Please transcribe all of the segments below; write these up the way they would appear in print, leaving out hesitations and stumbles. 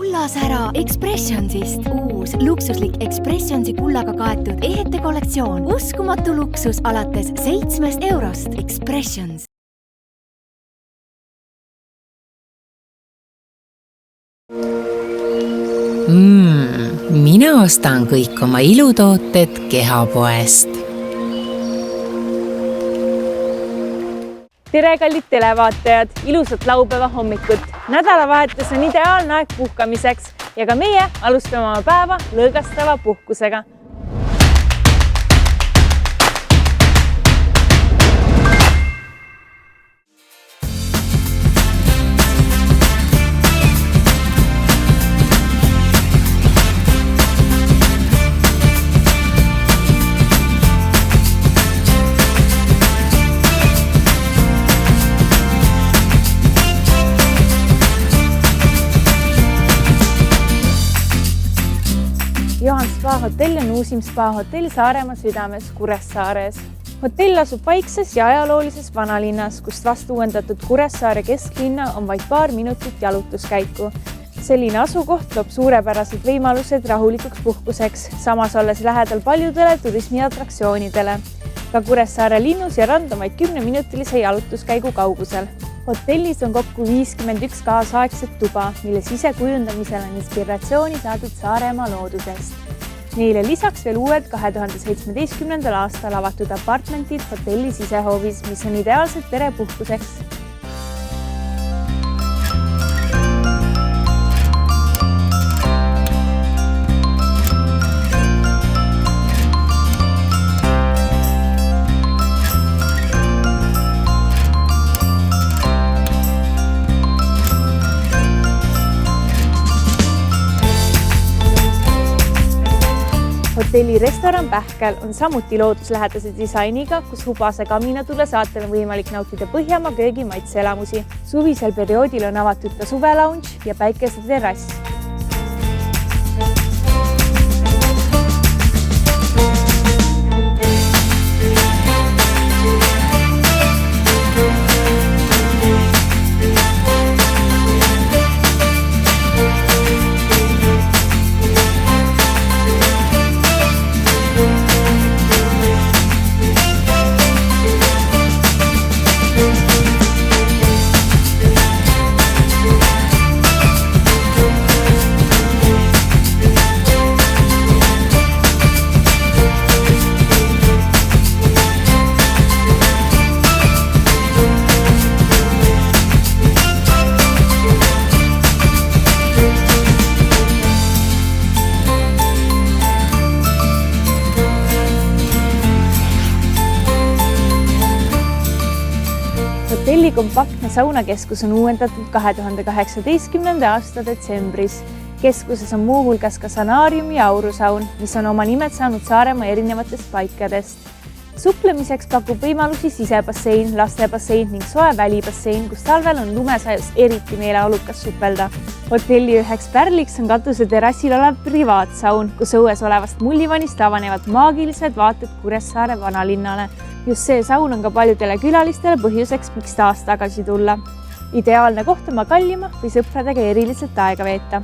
kullasära Expressionsist. Uus luksuslik Expressionsi kullaga kaetud ehete kollektsioon. Uskumatu luksus alates 7 eurost. Expressions. Mina ostan kõik oma ilutooted Kehapoest. Tere, kallid televaatajad! Ilusat laupäeva hommikut! Nädalavahetus on ideaalne aeg puhkamiseks ja ka meie alustame oma päeva lõõgastava puhkusega. Johan Spa hotell on uusim spa hotell Saaremaa südames Kuressaares. Hotell asub vaikses ja ajaloolises vanalinnas, kust vastu uuendatud Kuressaare kesklinna on vaid paar minutit jalutuskäiku. Selline asukoht loob suurepärased võimalused rahulikuks puhkuseks, samas olles lähedal paljudele turismiatraktsioonidele. Ka Kuressaare linnus ja rand on vaid 10-minutilise jalutuskäigu kaugusel. Hotellis on kokku 51 kaasaegset tuba, mille sisekujundamisel on inspiratsiooni saadud Saaremaa loodusest. Neile lisaks veel uued 2017. aastal avatud apartmentid hotelli sisehoovis, mis on ideaalsed perepuhkuseks. Hotelli restoran Pähkel on samuti looduslähedase disainiga, kus hubase kaminatule saatel on võimalik nautida Põhjamaa köögi maitseelamusi. Suvisel perioodil on avatud ka suvelaunch ja päikeseterrass. Hotelli kompaktne saunakeskus on uuendatud 2018. aasta detsembris. Keskuses on muuhulgas ka sanaarium ja aurusaun, mis on oma nimed saanud Saaremaa erinevatest paikadest. Suplemiseks pakub võimalusi sisebassein, lastebassein ning soe välibassein, kus talvel on lumesajus eriti meeleolukas supelda. Hotelli üheks pärliks on katuse terrassil olev privaatsaun, kus õues olevast mullivanist avanevad maagilised vaated Kuressaare vanalinnale. Just see saun on ka paljudele külalistele põhjuseks, miks taas tagasi tulla. Ideaalne koht oma kallima või sõpradega eriliselt aega veeta.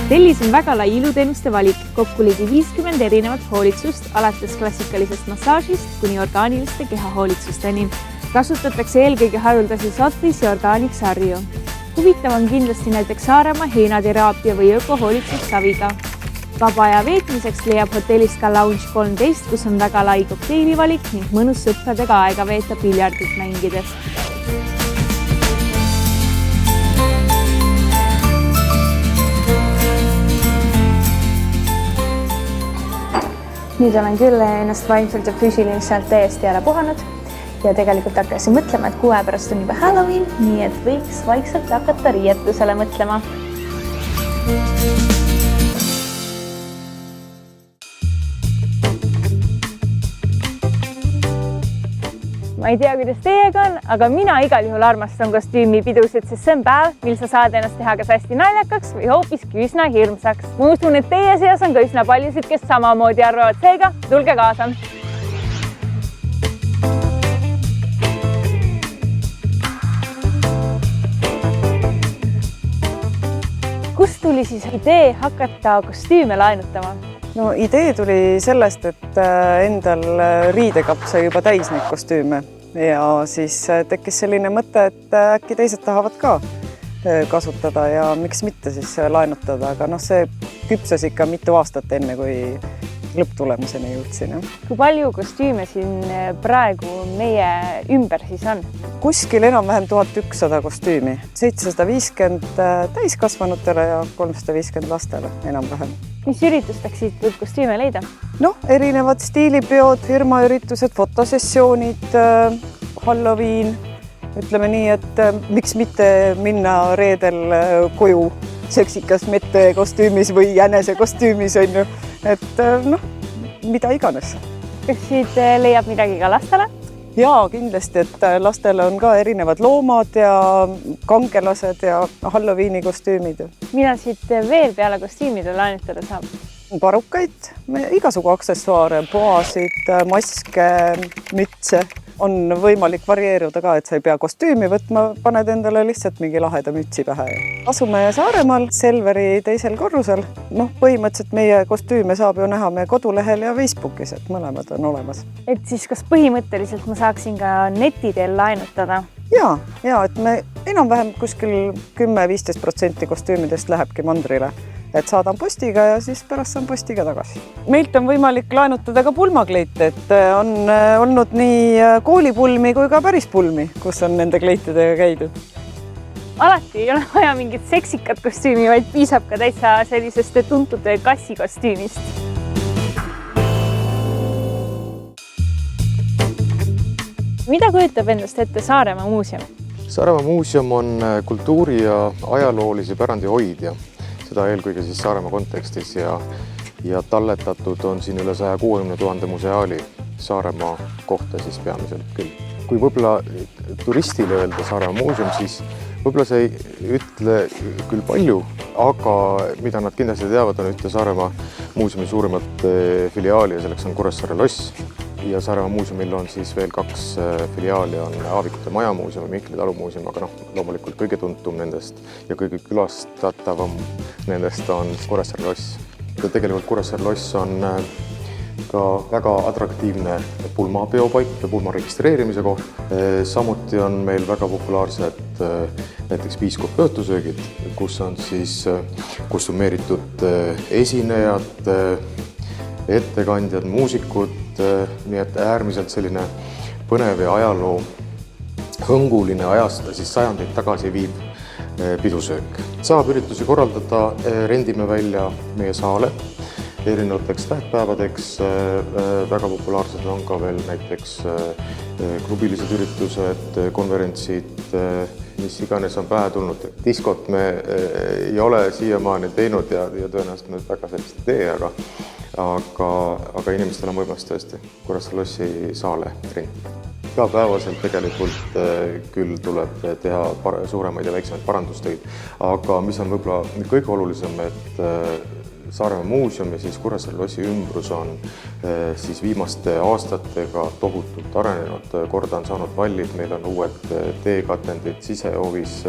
Hotellis on väga lai iluteenuste valik, kokku ligi 50 erinevat hoolitsust, alates klassikalisest massaažist kuni orgaaniliste kehahoolitsusteni. Kasutatakse eelkõige haruldasi Sotris ja Organic-sarju. Huvitav on kindlasti näiteks Saaremaa heinateraapia või ökohoolitsus saviga. Vaba aja veetmiseks leiab hotellist ka Lounge 13, kus on väga lai kokteilivalik ning mõnus sõpradega aega veeta piljardit mängides. Nüüd olen küll ennast vaimselt ja füüsiliselt täiesti ära puhanud ja tegelikult hakkasin mõtlema, et 6 aja pärast on juba Halloween, nii et võiks vaikselt hakata riietusele mõtlema. Ma ei tea, kuidas teiega on, aga mina igal juhul armastan kostüümipidusid, sest see on päev, mil sa saad ennast teha kas hästi naljakaks või hoopiski üsna hirmsaks. Ma usun, et teie seas on ka üsna paljusid, kes samamoodi arvavad, seega tulge kaasa. Kust tuli siis idee hakata kostüüme laenutama? No idee tuli sellest, et endal riidekapp sai juba täis neid kostüüme ja siis tekkis selline mõte, et äkki teised tahavad ka kasutada ja miks mitte siis laenutada, aga see küpses ikka mitu aastat enne, kui lõpptulemuseni jõudsin. Kui palju kostüüme siin praegu meie ümber siis on? Kuskil enam-vähem 1100 kostüümi, 750 täiskasvanutele ja 350 lastele enam-vähem. Mis üritusteks siit võib kostüüme leida? Erinevad stiilipeod, firmaüritused, fotosessioonid, Halloween. Ütleme nii, et miks mitte minna reedel koju seksikas mette kostüümis või jänese kostüümis, on ju. Et mida iganes. Kas siit leiab midagi ka lastele? Jaa, kindlasti, et lastele on ka erinevad loomad ja kangelased ja Halloweeni kostüümid. Mida siit veel peale kostüümide laenutada saab? Parukaid, igasugu aksessuaare, poasid, maske, mütse. On võimalik varieeruda ka, et sa ei pea kostüümi võtma, paned endale lihtsalt mingi laheda mütsi pähe. Asume Saaremaal Selveri 2. korrusel. Põhimõtteliselt meie kostüüme saab ju näha meie kodulehel ja Facebookis, et mõlemad on olemas. Et siis kas põhimõtteliselt ma saaksin ka netiteel laenutada? Ja, et me enam-vähem kuskil 10-15% kostüümidest lähebki mandrile. Et saadan postiga ja siis pärast saan postiga tagasi. Meilt on võimalik laenutada ka pulmakleite, et on olnud nii koolipulmi kui ka päris pulmi, kus on nende kleitidega käidud. Alati ei ole vaja mingit seksikat kostüümi, vaid piisab ka täitsa sellisest tuntud kassikostüümist. Mida kujutab endast ette Saaremaa muuseum? Saaremaa muuseum on kultuuri- ja ajaloolise pärandi hoidja. Seda eelkõige siis Saaremaa kontekstis ja talletatud on siin üle 160 000 museaali Saaremaa kohta siis peamiselt küll. Kui võib-olla turistile öelda Saaremaa muuseum, siis võib-olla see ei ütle küll palju, aga mida nad kindlasti teavad, on ühte Saaremaa muuseumi suurimat filiaali ja selleks on Kuressaare loss. Ja Saaremaa muuseumil on siis veel 2 filiaali, on Aavikute majamuuseum ja Mihkli talumuuseum, aga loomulikult kõige tuntum nendest ja kõige külastatavam nendest on Kuressaare loss. Tegelikult Kuressaare loss on ka väga atraktiivne pulmapeopaik ja pulma registreerimise koht. Samuti on meil väga populaarsed näiteks piiskopöötusöögid, kus on siis kostümeeritud esinejad, ettekandjad, muusikud, nii et äärmiselt selline põnev ja ajaloo hõnguline ajast siis sajandeid tagasi viib pidusöök. Saab üritusi korraldada, rendime välja meie saale erinevateks tähtpäevadeks. Väga populaarsed on ka veel näiteks klubilised üritused, konverentsid, mis iganes on pähe tulnud. Diskot me ei ole siiamaani teinud ja tõenäoliselt me väga sellist ei tee, aga inimestel on võimalus tõesti Kuressaare lossi saale rentida. Igapäevaselt tegelikult küll tuleb teha suuremaid ja väiksemaid parandustöid, aga mis on võib-olla kõige olulisem, et Saaremaa muuseum ja siis Kuressaare lossi ümbrus on siis viimaste aastatega tohutult arenenud. Korda on saanud vallid, meil on uued teekatendid sisehoovis,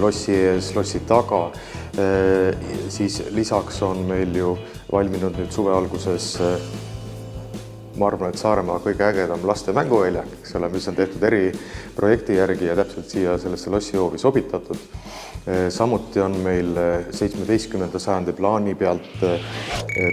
lossi ees, lossi taga. Siis lisaks on meil ju valminud nüüd suve alguses ma arvan, et Saaremaa kõige ägedam laste mänguväljak, eks ole, mis on tehtud eri projekti järgi ja täpselt siia sellesse lossihoovi sobitatud. Samuti on meil 17. sajandi plaani pealt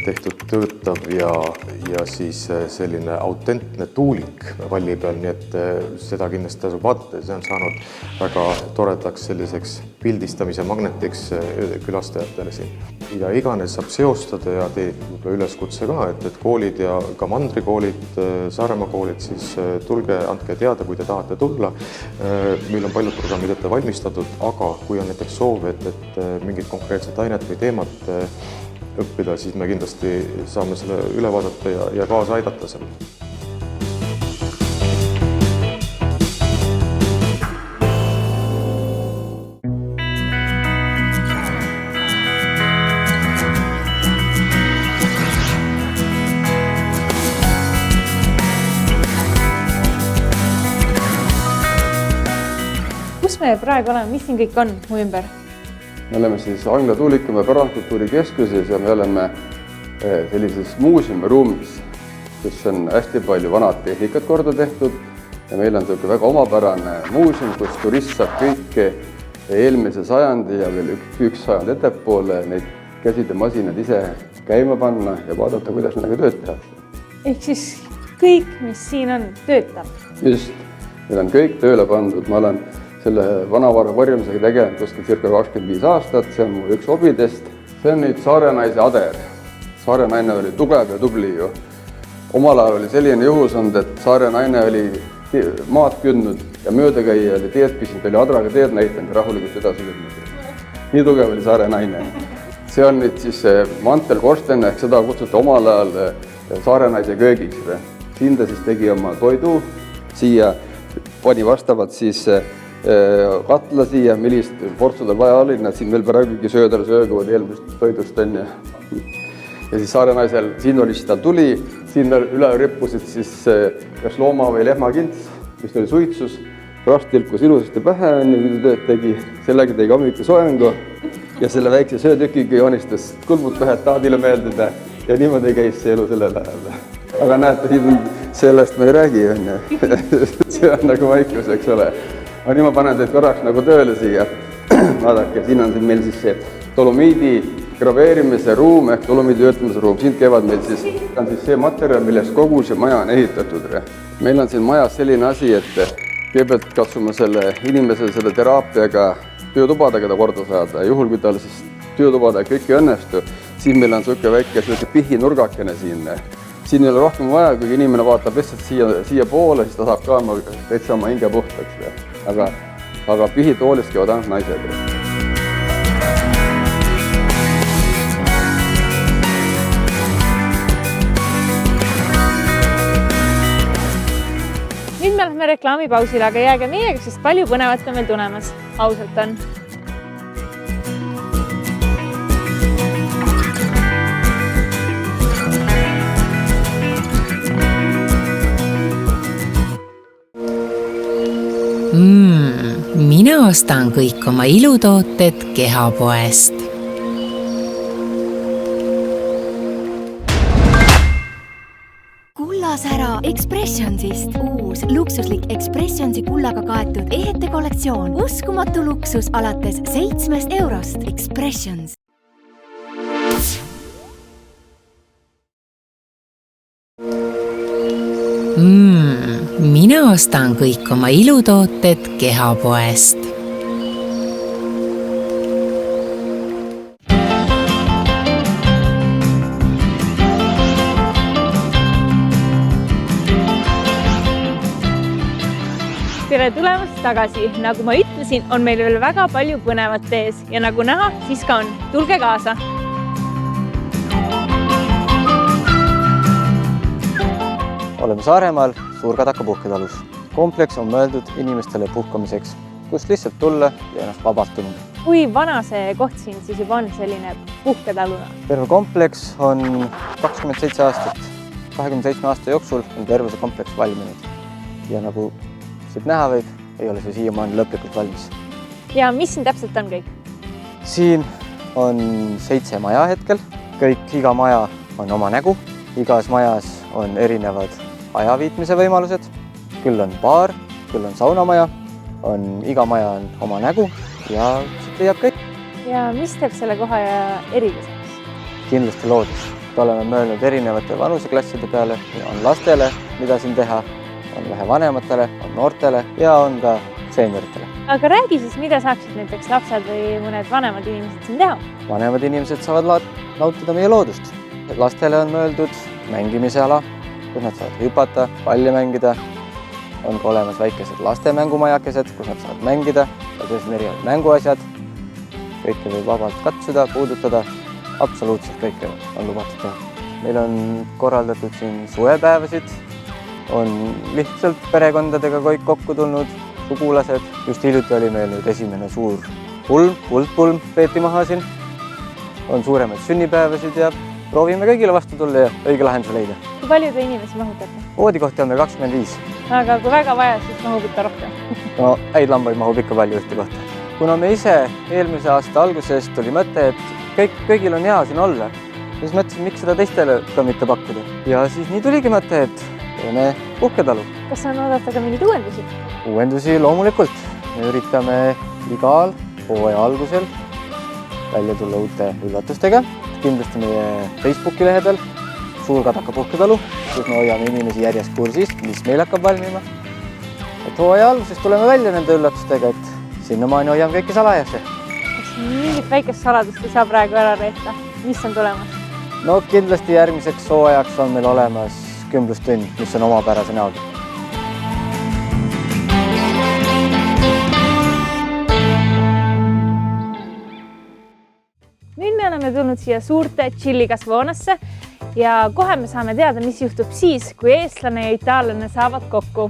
tehtud töötav ja siis selline autentne tuulik valli peal, nii et seda kindlasti tasub vaadata ja see on saanud väga toredaks selliseks pildistamise magnetiks külastajatele siin. Mida iganes saab seostada ja teeb üleskutse ka, et koolid ja ka mandrikoolid, Saaremaa koolid, siis tulge, andke teada, kui te tahate tulla. Meil on paljud programmid ette valmistatud, aga kui on näiteks soov, et mingit konkreetset ainet või teemat õppida, siis me kindlasti saame selle üle vaadata ja kaasa aidata seal. Kus me praegu oleme, mis siin kõik on mu ümber? Me oleme siis Angla Tuulikumäe pärandkultuuri keskuses ja me oleme sellises muuseumiruumis, kus on hästi palju vanad tehnikat korda tehtud ja meil on selline väga omapärane muuseum, kus turist saab kõike eelmise sajandi ja veel üks sajand ettepoole neid käsid ja masinad ise käima panna ja vaadata, kuidas nendega tööd tehakse. Ehk siis kõik, mis siin on, töötab? Just, meil on kõik tööle pandud, ma olen selle vanavara varjamisega tegelenud kuskil circa 25 aastat, see on mu üks hobidest. See on nüüd Saare naise ader. Saare naine oli tugev ja tubli ju. Omal ajal oli selline juhus olnud, et Saare naine oli maad kündnud ja möödakäija oli teed küsinud, oli adraga teed näitanud ja rahulikult edasi kündnud. Nii tugev oli Saare naine. See on nüüd siis mantelkorsten, ehk seda kutsuti omal ajal Saare naise köögiks. Siin ta siis tegi oma toidu, siia pani vastavalt siis katla siia, millist portsudel vaja oli, nad siin veel praegugi sööguvad eelmist toidust on ja siis Saare naisel, siin oli siis tal tuli, siin üle rippusid siis kas looma või lehmakints, mis oli suitsus, rast tilkus ilusasti pähe, kui ta tööd tegi, sellega tegi hommikul soengu ja selle väikse söötükiga joonistas kulmud pähe, et tahdile meeldida ja niimoodi käis see elu sellel ajal. Aga näete, sellest me ei räägi, on ju. See on nagu vaikus, eks ole. Aga nüüd ma panen teid korraks nagu tööle siia. Vaadake, siin on meil siis see dolomiidi graveerimise ruum ehk dolomiidi töötamise ruum. Siin käivad meil siis see materjal, millest kogu see maja on ehitatud. Meil on siin majas selline asi, et kõigepealt katsume selle inimesel selle teraapiaga töötubadega ta korda saada. Juhul, kui tal siis töötubadega kõik ei õnnestu, siis meil on selline väike pihinurgakene siin. Siin ei ole rohkem vaja, kui inimene vaatab lihtsalt siia poole, siis ta saab ka täitsa oma hinge puhtaks. Aga pihitoolist käivad ainult naised. Nüüd me lähme reklaamipausile, aga jääge meiega, sest palju põnevat on meil tulemas. Ausalt on. Mina ostan kõik oma ilutooted Kehapoest. Kullasära Expressionsist. Uus luksuslik Expressionsi kullaga kaetud ehete kollektsioon. Uskumatu luksus alates 7 eurost. Expressions. Mina ostan kõik oma ilutooted Kehapoest. Tere tulemast tagasi. Nagu ma ütlesin, on meil veel väga palju põnevat ees ja nagu näha, siis ka on. Tulge kaasa! Oleme Saaremaal Suurkadaka puhketalus. Kompleks on mõeldud inimestele puhkamiseks, kus lihtsalt tulla ja ennast vabalt tunda. Kui vana see koht siin siis juba on selline puhketaluna? Terve kompleks on 27 aastat. 27 aasta jooksul on terve see kompleks valminud. Ja nagu siit näha võib, ei ole see siiamaani lõplikult valmis. Ja mis siin täpselt on kõik? Siin on 7 maja hetkel. Iga maja on oma nägu. Igas majas on erinevad ajaviitmise võimalused. Küll on baar, küll on saunamaja, iga maja on oma nägu ja siit leiab kõik. Ja mis teeb selle koha eriliseks? Kindlasti loodus. Oleme mõelnud erinevate vanuseklasside peale ja on lastele, mida siin teha, on vähe vanematele, on noortele ja on ka seenioritele. Aga räägi siis, mida saaksid näiteks lapsed või mõned vanemad inimesed siin teha? Vanemad inimesed saavad nautida meie loodust. Lastele on mõeldud mängimise ala, kus nad saavad hüpata, palli mängida. On ka olemas väikesed laste mängumajakesed, kus nad saavad mängida, ja kus on erinevad mänguasjad. Kõike võib vabalt katsuda, puudutada, absoluutselt kõike on lubatud teha. Meil on korraldatud siin suvepäevasid, on lihtsalt perekondadega kõik kokku tulnud, sugulased. Just hiljuti oli meil nüüd esimene suur kuldpulm peeti maha siin. On suuremaid sünnipäevasid ja proovime kõigile vastu tulla ja õige lahenduse leida. Kui palju te inimesi mahutate? Voodikohti on meil 25. Aga kui väga vaja, siis mahub ikka rohkem. No, häid lambaid mahub ikka palju ühte kohta. Kuna me ise eelmise aasta algusest tuli mõte, et kõigil on hea siin olla, siis mõtlesin, miks seda teistele ka mitte pakkuda. Ja siis nii tuligi mõte, et teeme puhketalu. Kas on oodata ka mingeid uuendusi? Uuendusi loomulikult. Me üritame igal hooaja algusel välja tulla uute üllatustega. Kindlasti meie Facebooki lehedel Suurkadaka puhketalu, kus me hoiame inimesi järjest kursis, mis meil hakkab valmima. Et hooaja alguses tuleme välja nende üllatustega, et sinnamaani hoiame kõike salajasse. Kas mingit väikest saladust ei saa praegu ära reeta? Mis on tulemas? No kindlasti järgmiseks hooajaks on meil olemas kümblustund, mis on omapärase näoga. Nüüd me oleme tulnud siia suurte tšillikasvuhoonasse ja kohe me saame teada, mis juhtub siis, kui eestlane ja itaallane saavad kokku.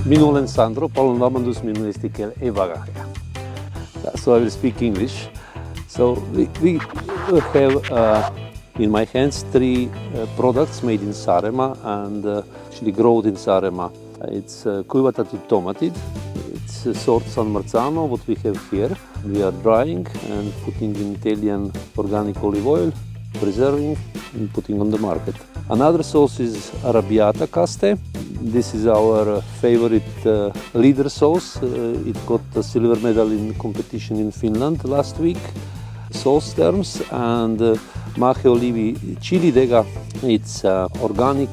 Minu olen Sandro, palun vabandust, minu eesti keel ei väga hea. So I will speak English. So we have in my hands 3 products made in Saaremaa and actually grown in Saaremaa. It's kuivatatud tomatid. It's a sort San Marzano, what we have here. We are drying and putting in Italian organic olive oil, preserving and putting on the market. Another sauce is arrabbiata caste. This is our favorite leader sauce. It got a silver medal in competition in Finland last week. Sauce terms and Mache Olivi chili dega. It's organic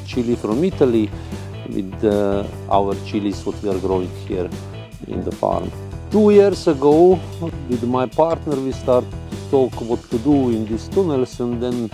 chili from Italy with our chilies what we are growing here in the farm. 2 years ago, with my partner, we started to talk what to do in these tunnels, and then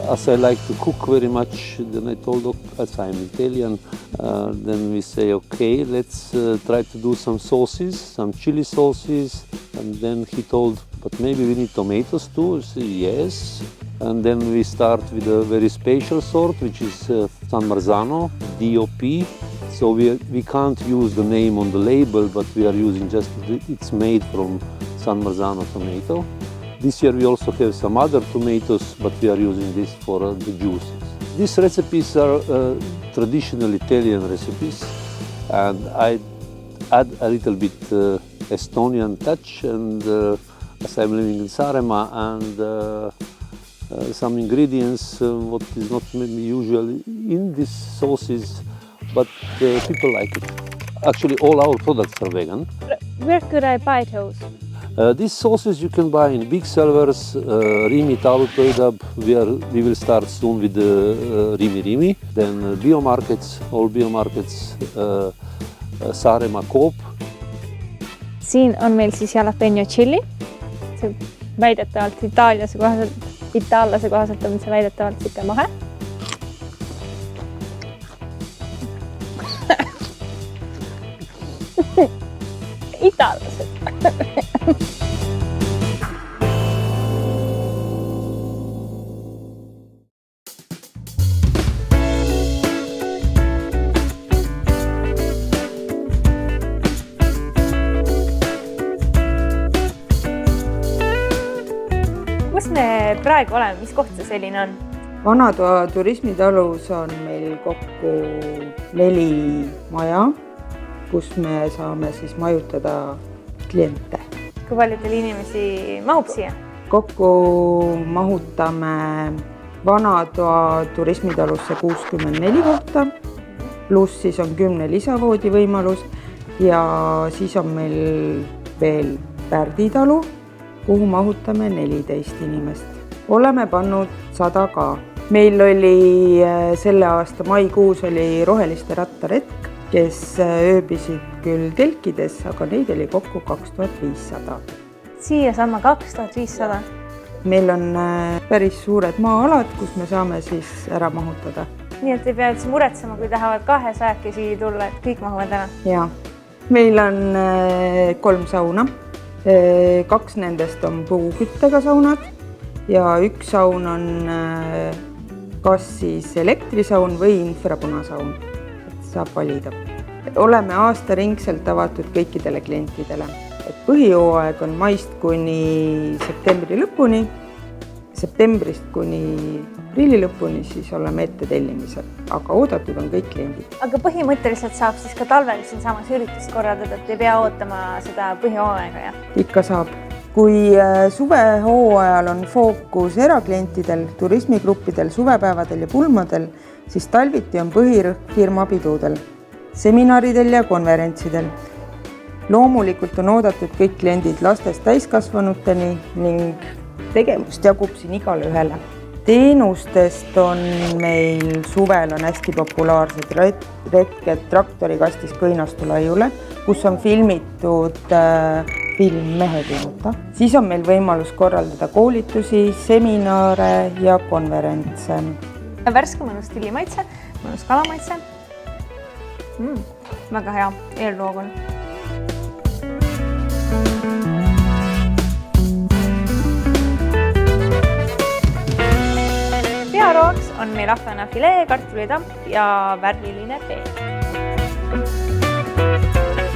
as I like to cook very much, then I told, as I'm Italian, then we say, okay, let's try to do some sauces, some chili sauces. And then he told, but maybe we need tomatoes too. I said, yes. And then we start with a very special sort, which is San Marzano, DOP. So we can't use the name on the label, but we are using just, it's made from San Marzano tomato. This year we also have some other tomatoes, but we are using this for the juices. These recipes are traditional Italian recipes, and I add a little bit Estonian touch, and as I'm living in Saaremaa, and some ingredients what is not usually in these sauces, but people like it. Actually, all our products are vegan. Where could I buy those? These sauces you can buy in big sellers, Rimi, Talupöidab. We will start soon with the Rimi, then biomarkets, all biomarkets, Saaremaa Coop. Siin on meil siis jalapeno chili. See väidetavalt itaallase kohaselt on see väidetavalt siuke mahe. Itaallased. Kus me praegu oleme, mis koht see selline on? Vanatoa turismitalus on meil kokku 4 maja, kus me saame siis majutada kliente. Kui palju teil inimesi mahub siia? Kokku mahutame Vanatoa turismitalusse 64 kohta, pluss siis on 10 lisavoodi võimalus ja siis on meil veel Pärditalu, kuhu mahutame 14 inimest. Oleme pannud 100 ka. Meil oli selle aasta maikuus oli roheliste rattaretk, kes ööbisid küll telkides, aga neid oli kokku 2500. Siia sama 2500. Meil on päris suured maa-alad, kus me saame siis ära mahutada. Nii et ei pea üldse muretsema, kui tahavad 200 tulla, et kõik mahuvad ära. Ja. Meil on 3 sauna. 2 nendest on puuküttega saunad ja 1 saun on kas siis elektrisaun või infrapunasaun. Saab valida. Oleme aastaringselt avatud kõikidele klientidele. Põhijooaeg on maist kuni septembri lõpuni, septembrist kuni aprilli lõpuni siis oleme ette tellimisel, aga oodatud on kõik kliendid. Aga põhimõtteliselt saab siis ka talvel siin samas üritust korraldada, et ei pea ootama seda põhijooaega, jah? Ikka saab. Kui suvehooajal on fookus eraklientidel, turismigruppidel, suvepäevadel ja pulmadel, siis talviti on põhirõhk firmapiduudel, seminaridel ja konverentsidel. Loomulikult on oodatud kõik kliendid lastest täiskasvanuteni ning tegevust jagub siin igale ühele. Teenustest on meil suvel on hästi populaarsed retked traktorikastis Kõinastu laiule, kus on filmitud film Mehed ilmuta. Siis on meil võimalus korraldada koolitusi, seminare ja konverentse. Värske mõnus tillimaitse, mõnus kalamaitse. Väga hea eelloog on. Pearooks on meil ahvenafilee, kartulitamp ja värviline tee.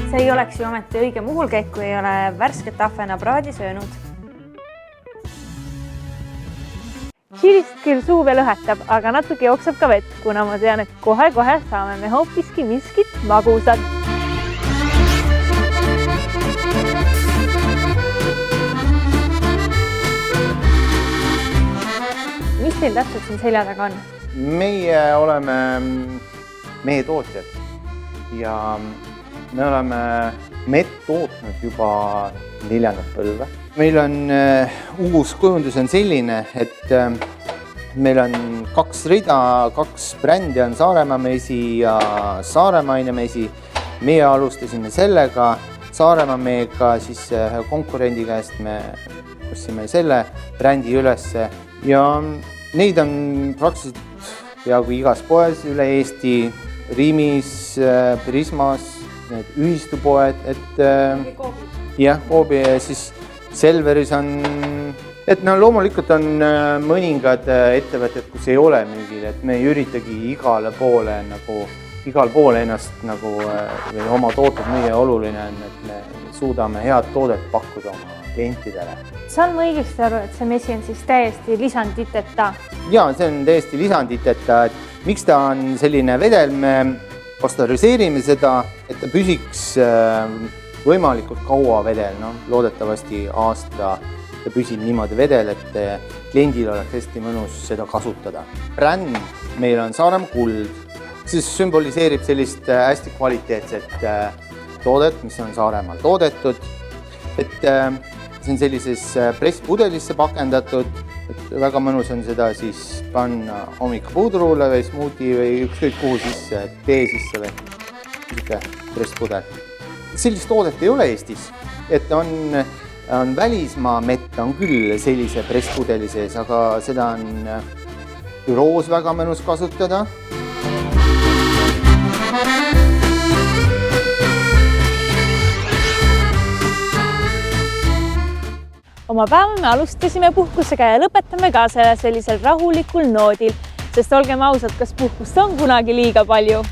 See ei oleks ju ometi õige muhulkäik, kui ei ole värsket ahvenapraadi söönud. Chilist küll suu veel õhetab, aga natuke jookseb ka vett, kuna ma tean, et kohe-kohe saame me hoopiski miskit magusat. Mis teil täpselt siin selja taga on? Meie oleme mehe tootjad ja me oleme mett tootnud juba 4. põlve. Meil on uus kujundus on selline, et meil on 2 rida, 2 brändi on Saaremaa mesi ja Saaremaine mesi. Meie alustasime sellega, Saaremaa meega, siis konkurendi käest me ostsime selle brändi ülesse ja neid on praktiliselt peaaegu igas poes üle Eesti, Rimis, Prismas, need ühistupoed, et jah, Koobi ja siis Selveris on, et no loomulikult on mõningad ettevõtted, kus ei ole müügil, et me ei üritagi igal poole ennast nagu või oma tooted müüa. Oluline on, et me suudame head toodet pakkuda oma klientidele. Saan ma õigesti aru, et see mesi on siis täiesti lisanditeta? Jaa, see on täiesti lisanditeta, et miks ta on selline vedel, me pasteuriseerime seda, et ta püsiks võimalikult kaua vedel, loodetavasti aasta ta püsib niimoodi vedel, et kliendil oleks hästi mõnus seda kasutada. Bränd meil on Saaremaa Kuld, siis sümboliseerib sellist hästi kvaliteetset toodet, mis on Saaremaal toodetud. Et see on sellises presspudelisse pakendatud, et väga mõnus on seda siis panna hommikupuudruule või smuuti või ükskõik kuhu sisse, tee sisse või niisugune presspudel. Sellist toodet ei ole Eestis, et on välismaa mett on küll sellise presspudeli sees, aga seda on büroos väga mõnus kasutada. Oma päeva me alustasime puhkusega ja lõpetame ka sellisel rahulikul noodil, sest olgem ausad, kas puhkust on kunagi liiga palju?